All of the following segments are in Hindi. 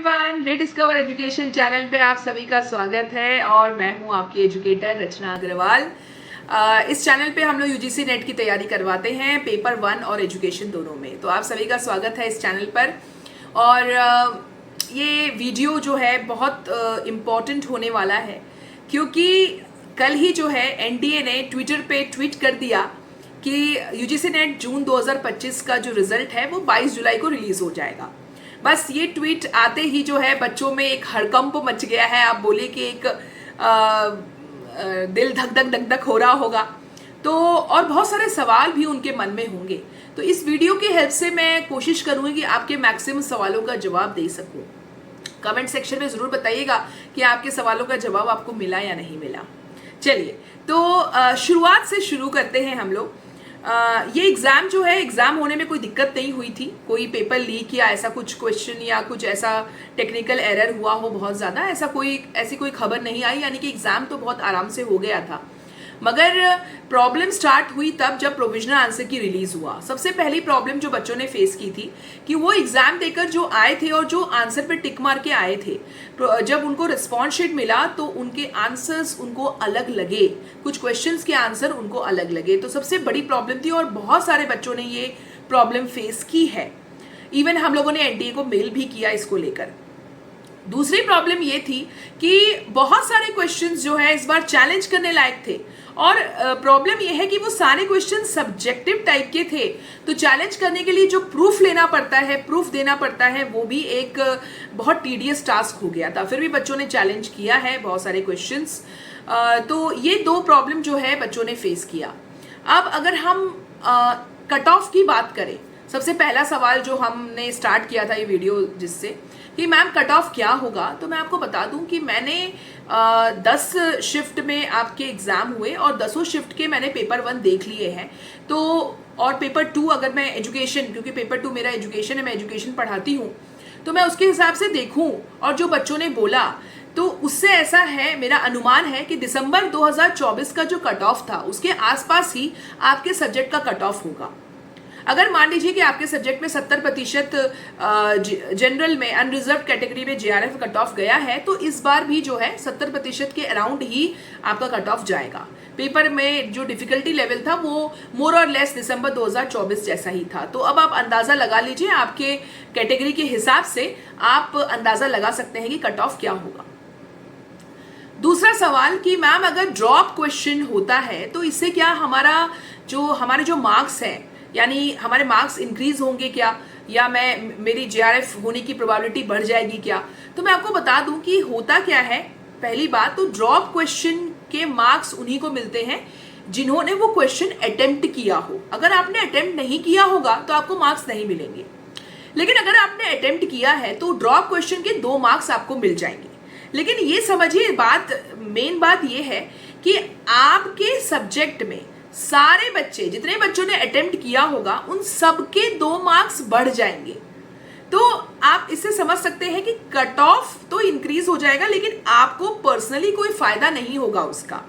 एवरीवन, डिस्कवर एजुकेशन चैनल पे आप सभी का स्वागत है और मैं हूं आपकी एजुकेटर रचना अग्रवाल। इस चैनल पे हम लोग यूजीसी नेट की तैयारी करवाते हैं, पेपर 1 और एजुकेशन दोनों में। तो आप सभी का स्वागत है इस चैनल पर। और ये वीडियो जो है बहुत इम्पॉर्टेंट होने वाला है, क्योंकि कल ही जो है एनटीए ने ट्विटर पे ट्वीट कर दिया कि यूजीसी नेट जून 2025 का जो रिजल्ट है वो 22 जुलाई को रिलीज हो जाएगा। बस ये ट्वीट आते ही जो है बच्चों में एक हड़कंप मच गया है। आप बोले कि एक दिल धक धक धक धक हो रहा होगा। तो और बहुत सारे सवाल भी उनके मन में होंगे। तो इस वीडियो की हेल्प से मैं कोशिश करूंगी कि आपके मैक्सिमम सवालों का जवाब दे सकूं। कमेंट सेक्शन में जरूर बताइएगा कि आपके सवालों का जवाब आपको मिला या नहीं मिला। चलिए, तो शुरुआत से शुरू करते हैं हम लोग। ये एग्जाम जो है, एग्जाम होने में कोई दिक्कत नहीं हुई थी, कोई पेपर लीक या ऐसा कुछ क्वेश्चन या कुछ ऐसा टेक्निकल एरर हुआ हो बहुत ज़्यादा, ऐसी कोई खबर नहीं आई। यानी कि एग्जाम तो बहुत आराम से हो गया था। मगर प्रॉब्लम स्टार्ट हुई तब जब प्रोविजनल आंसर की रिलीज हुआ। सबसे पहली प्रॉब्लम जो बच्चों ने फेस की थी कि वो एग्जाम देकर जो आए थे और जो आंसर पे टिक मार के आए थे, जब उनको रिस्पॉन्स शीट मिला तो उनके आंसर्स उनको अलग लगे, कुछ क्वेश्चंस के आंसर उनको अलग लगे। तो सबसे बड़ी प्रॉब्लम थी और बहुत सारे बच्चों ने ये प्रॉब्लम फेस की है। इवन हम लोगों ने एनटीए को मेल भी किया इसको लेकर। दूसरी प्रॉब्लम ये थी कि बहुत सारे क्वेश्चंस जो है इस बार चैलेंज करने लायक थे, और प्रॉब्लम ये है कि वो सारे क्वेश्चन सब्जेक्टिव टाइप के थे। तो चैलेंज करने के लिए जो प्रूफ लेना पड़ता है, प्रूफ देना पड़ता है, वो भी एक बहुत टीडियस टास्क हो गया था। फिर भी बच्चों ने चैलेंज किया है बहुत सारे क्वेश्चंस। तो ये दो प्रॉब्लम जो है बच्चों ने फेस किया। अब अगर हम कट ऑफ की बात करें, सबसे पहला सवाल जो हमने स्टार्ट किया था ये वीडियो जिससे कि मैम कट ऑफ क्या होगा, तो मैं आपको बता दूं कि मैंने 10 शिफ्ट में आपके एग्जाम हुए और 10 शिफ्ट के मैंने पेपर 1 देख लिए हैं। तो और पेपर 2 अगर मैं एजुकेशन, क्योंकि पेपर 2 मेरा एजुकेशन है, मैं एजुकेशन पढ़ाती हूँ, तो मैं उसके हिसाब से देखूं और जो बच्चों ने बोला तो उससे ऐसा है, मेरा अनुमान है कि दिसंबर 2024 का जो कट ऑफ था उसके आसपास ही आपके सब्जेक्ट का कट ऑफ होगा। अगर मान लीजिए कि आपके सब्जेक्ट में 70% जनरल में अनरिजर्व कैटेगरी में जेआरएफ कट ऑफ गया है, तो इस बार भी जो है 70% के अराउंड ही आपका कट ऑफ जाएगा। पेपर में जो डिफिकल्टी लेवल था वो मोर और लेस दिसंबर 2024 जैसा ही था। तो अब आप अंदाजा लगा लीजिए, आपके कैटेगरी के हिसाब से आप अंदाजा लगा सकते हैं कि कट ऑफ क्या होगा। दूसरा सवाल कि मैम अगर ड्रॉप क्वेश्चन होता है तो इससे क्या हमारे जो मार्क्स हैं, यानी हमारे मार्क्स इंक्रीज होंगे क्या, या मेरी जेआरएफ होने की प्रोबेबिलिटी बढ़ जाएगी क्या? तो मैं आपको बता दूं कि होता क्या है। पहली बात तो ड्रॉप क्वेश्चन के मार्क्स उन्हीं को मिलते हैं जिन्होंने वो क्वेश्चन अटेम्प्ट किया हो। अगर आपने अटेम्प्ट नहीं किया होगा तो आपको मार्क्स नहीं मिलेंगे, लेकिन अगर आपने अटेम्प्ट किया है तो ड्रॉप क्वेश्चन के 2 मार्क्स आपको मिल जाएंगे। लेकिन ये समझिए, मेन बात ये है कि आपके सब्जेक्ट में सारे बच्चे, जितने बच्चों ने अटेम्प्ट किया होगा, उन सबके 2 मार्क्स बढ़ जाएंगे। तो आप इससे समझ सकते हैं कि कट ऑफ तो इंक्रीज हो जाएगा, लेकिन आपको पर्सनली कोई फायदा नहीं होगा उसका,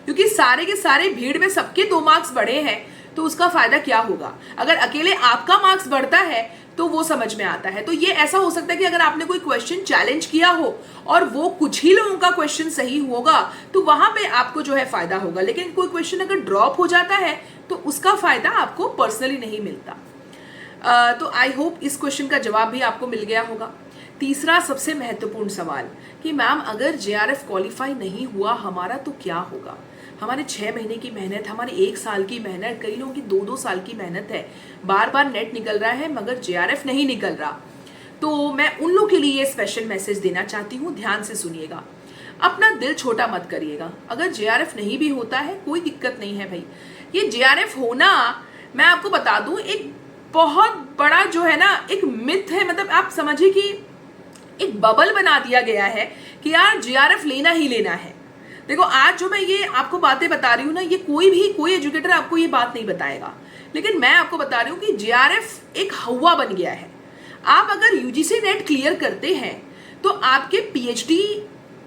क्योंकि सारे के सारे भीड़ में सबके 2 मार्क्स बढ़े हैं, तो उसका फायदा क्या होगा। अगर अकेले आपका मार्क्स बढ़ता है तो वो समझ में आता है। तो ये ऐसा हो सकता है कि अगर आपने कोई क्वेश्चन चैलेंज किया हो और वो कुछ ही लोगों का क्वेश्चन सही होगा तो वहां पे आपको जो है फायदा होगा, लेकिन कोई क्वेश्चन अगर ड्रॉप हो जाता है तो उसका फायदा आपको पर्सनली नहीं मिलता। तो आई होप इस क्वेश्चन का जवाब भी आपको मिल गया होगा। तीसरा सबसे महत्वपूर्ण सवाल कि मैम अगर जेआरएफ क्वालिफाई नहीं हुआ हमारा तो क्या होगा। हमारे 6 महीने की मेहनत, हमारे 1 साल की मेहनत, कई लोगों की 2-2 साल की मेहनत है, बार बार नेट निकल रहा है मगर जेआरएफ नहीं निकल रहा। तो मैं उन लोगों के लिए स्पेशल मैसेज देना चाहती हूँ, ध्यान से सुनिएगा। अपना दिल छोटा मत करिएगा। अगर जेआरएफ नहीं भी होता है कोई दिक्कत नहीं है भाई। ये जेआरएफ होना, मैं आपको बता दूं, एक बहुत बड़ा जो है ना एक मिथ है। मतलब आप समझिए कि एक बबल बना दिया गया है कि यार जेआरएफ लेना ही लेना है। देखो, आज जो मैं ये आपको बातें बता रही हूँ ना, ये कोई एजुकेटर आपको ये बात नहीं बताएगा, लेकिन मैं आपको बता रही हूँ कि जेआरएफ एक हवा बन गया है। आप अगर यूजीसी नेट क्लियर करते हैं तो आपके पीएचडी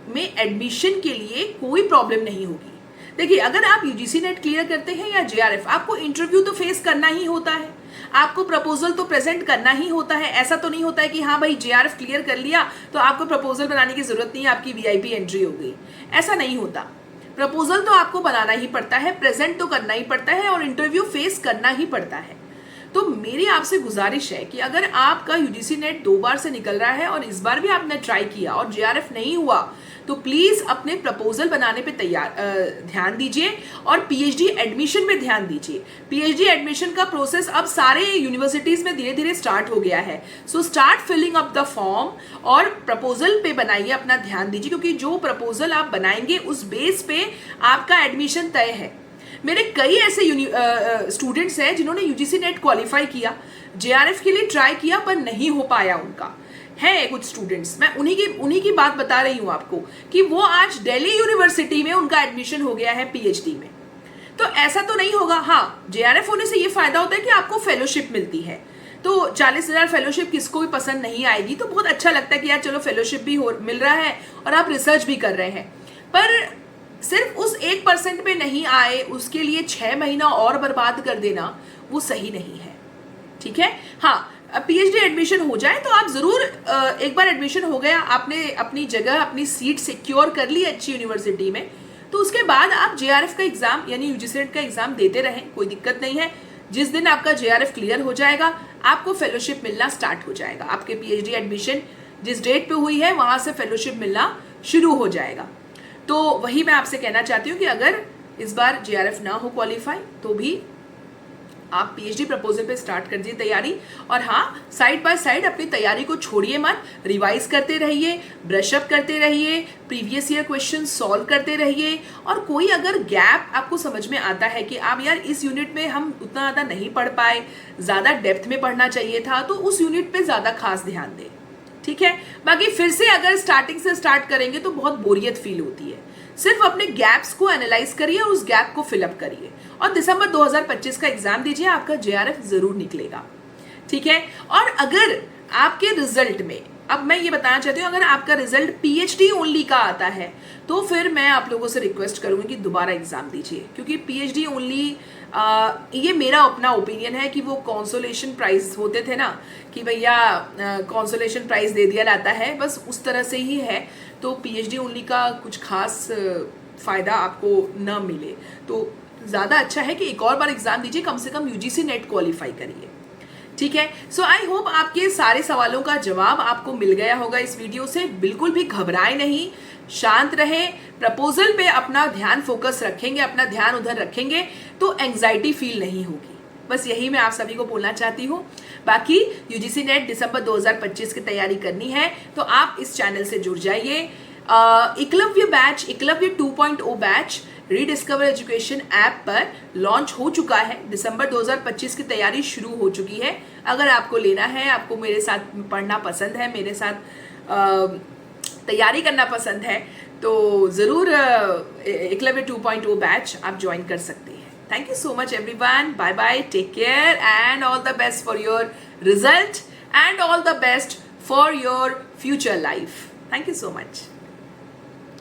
में एडमिशन के लिए कोई प्रॉब्लम नहीं होगी। देखिए, अगर आप यूजीसी नेट क्लियर करते हैं या जेआरएफ, आपको इंटरव्यू तो फेस करना ही होता है, आपको प्रपोजल तो प्रेजेंट करना ही होता है। ऐसा तो नहीं होता है कि हाँ भाई जेआरएफ क्लियर कर लिया तो आपको प्रपोजल बनाने की जरूरत नहीं है, आपकी वीआईपी एंट्री हो गई। ऐसा नहीं होता। प्रपोजल तो आपको बनाना ही पड़ता है, प्रेजेंट तो करना ही पड़ता है और इंटरव्यू फेस करना ही पड़ता है। तो मेरी आपसे गुजारिश है कि अगर आपका यूजीसी नेट 2 बार से निकल रहा है और इस बार भी आपने ट्राई किया और जेआरएफ नहीं हुआ, तो प्लीज अपने प्रपोजल बनाने पे ध्यान दीजिए और पीएचडी एडमिशन में ध्यान दीजिए। पीएचडी एडमिशन का प्रोसेस अब सारे यूनिवर्सिटीज में धीरे धीरे स्टार्ट हो गया है। So start filling up the form और प्रपोजल पे बनाइए, अपना ध्यान दीजिए, क्योंकि जो प्रपोजल आप बनाएंगे उस बेस पे आपका एडमिशन तय है। मेरे कई ऐसे स्टूडेंट्स हैं जिन्होंने यूजीसी नेट क्वालिफाई किया, जेआरएफ के लिए ट्राई किया पर नहीं हो पाया उनका। है कुछ स्टूडेंट्स, मैं उन्हीं की बात बता रही हूं आपको कि वो आज दिल्ली यूनिवर्सिटी में उनका एडमिशन हो गया है पीएचडी में। तो ऐसा तो नहीं होगा। हाँ, जेआरएफ होने से ये फायदा होता है कि आपको फेलोशिप मिलती है। तो 40,000 फेलोशिप किसको भी पसंद नहीं आएगी, तो बहुत अच्छा लगता है कि यार चलो फेलोशिप भी मिल रहा है और आप रिसर्च भी कर रहे हैं। पर सिर्फ उस 1% पे नहीं आए उसके लिए 6 महीना और बर्बाद कर देना वो सही नहीं है। ठीक है। हाँ, पीएचडी एडमिशन हो जाए तो आप जरूर, एक बार एडमिशन हो गया, आपने अपनी जगह अपनी सीट सिक्योर कर ली अच्छी यूनिवर्सिटी में, तो उसके बाद आप जेआरएफ का एग्जाम यानी यूजीसी नेट का एग्जाम देते रहें, कोई दिक्कत नहीं है। जिस दिन आपका जेआरएफ क्लियर हो जाएगा आपको फेलोशिप मिलना स्टार्ट हो जाएगा। आपके पीएचडी एडमिशन जिस डेट पे हुई है वहां से फेलोशिप मिलना शुरू हो जाएगा। तो वही मैं आपसे कहना चाहती हूँ कि अगर इस बार जेआरएफ ना हो क्वालिफाई तो भी आप पीएचडी प्रपोजल पे स्टार्ट कर दीजिए तैयारी। और हाँ, साइड बाय साइड अपनी तैयारी को छोड़िए मत, रिवाइज करते रहिए, ब्रश अप करते रहिए, प्रीवियस ईयर क्वेश्चन सॉल्व करते रहिए। और कोई अगर गैप आपको समझ में आता है कि आप यार इस यूनिट में हम उतना ज़्यादा नहीं पढ़ पाए, ज़्यादा डेप्थ में पढ़ना चाहिए था, तो उस यूनिट पे ज़्यादा खास ध्यान दें। ठीक है। बाकी फिर से अगर स्टार्टिंग से स्टार्ट करेंगे तो बहुत बोरियत फील होती है। सिर्फ अपने गैप्स को एनालाइज करिए और उस गैप को फिलअप करिए और दिसंबर 2025 का एग्जाम दीजिए, आपका जेआरएफ जरूर निकलेगा। ठीक है। और अगर आपके रिजल्ट में, अब मैं ये बताना चाहती हूँ, अगर आपका रिजल्ट पीएचडी ओनली का आता है तो फिर मैं आप लोगों से रिक्वेस्ट करूंगी कि दोबारा एग्जाम दीजिए, क्योंकि पीएचडी ओनली, ये मेरा अपना ओपिनियन है कि वो कंसोलेशन प्राइज होते थे ना कि भैया कंसोलेशन प्राइज दे दिया जाता है, बस उस तरह से ही है। तो पीएचडी ओनली का कुछ खास फायदा आपको न मिले, तो ज़्यादा अच्छा है कि एक और बार एग्जाम दीजिए, कम से कम यूजीसी नेट क्वालिफाई करिए। ठीक है। सो आई होप आपके सारे सवालों का जवाब आपको मिल गया होगा इस वीडियो से। बिल्कुल भी घबराए नहीं, शांत रहे, प्रपोजल पे अपना ध्यान फोकस रखेंगे, अपना ध्यान उधर रखेंगे तो एंग्जाइटी फील नहीं होगी। बस यही मैं आप सभी को बोलना चाहती हूँ। बाकी यूजीसी नेट दिसंबर 2025 की तैयारी करनी है तो आप इस चैनल से जुड़ जाइए। Eklavya batch, Eklavya 2.0 batch rediscover education app पर लॉन्च हो चुका है। दिसंबर 2025 की तैयारी शुरू हो चुकी है। अगर आपको लेना है, आपको मेरे साथ पढ़ना पसंद है, मेरे साथ तैयारी करना पसंद है, तो ज़रूर एकलव्य 2.0 बैच आप ज्वाइन कर सकते हैं। Thank you so much everyone. Bye bye. Take care and all the best for your result and all the best for your future life. Thank you so much.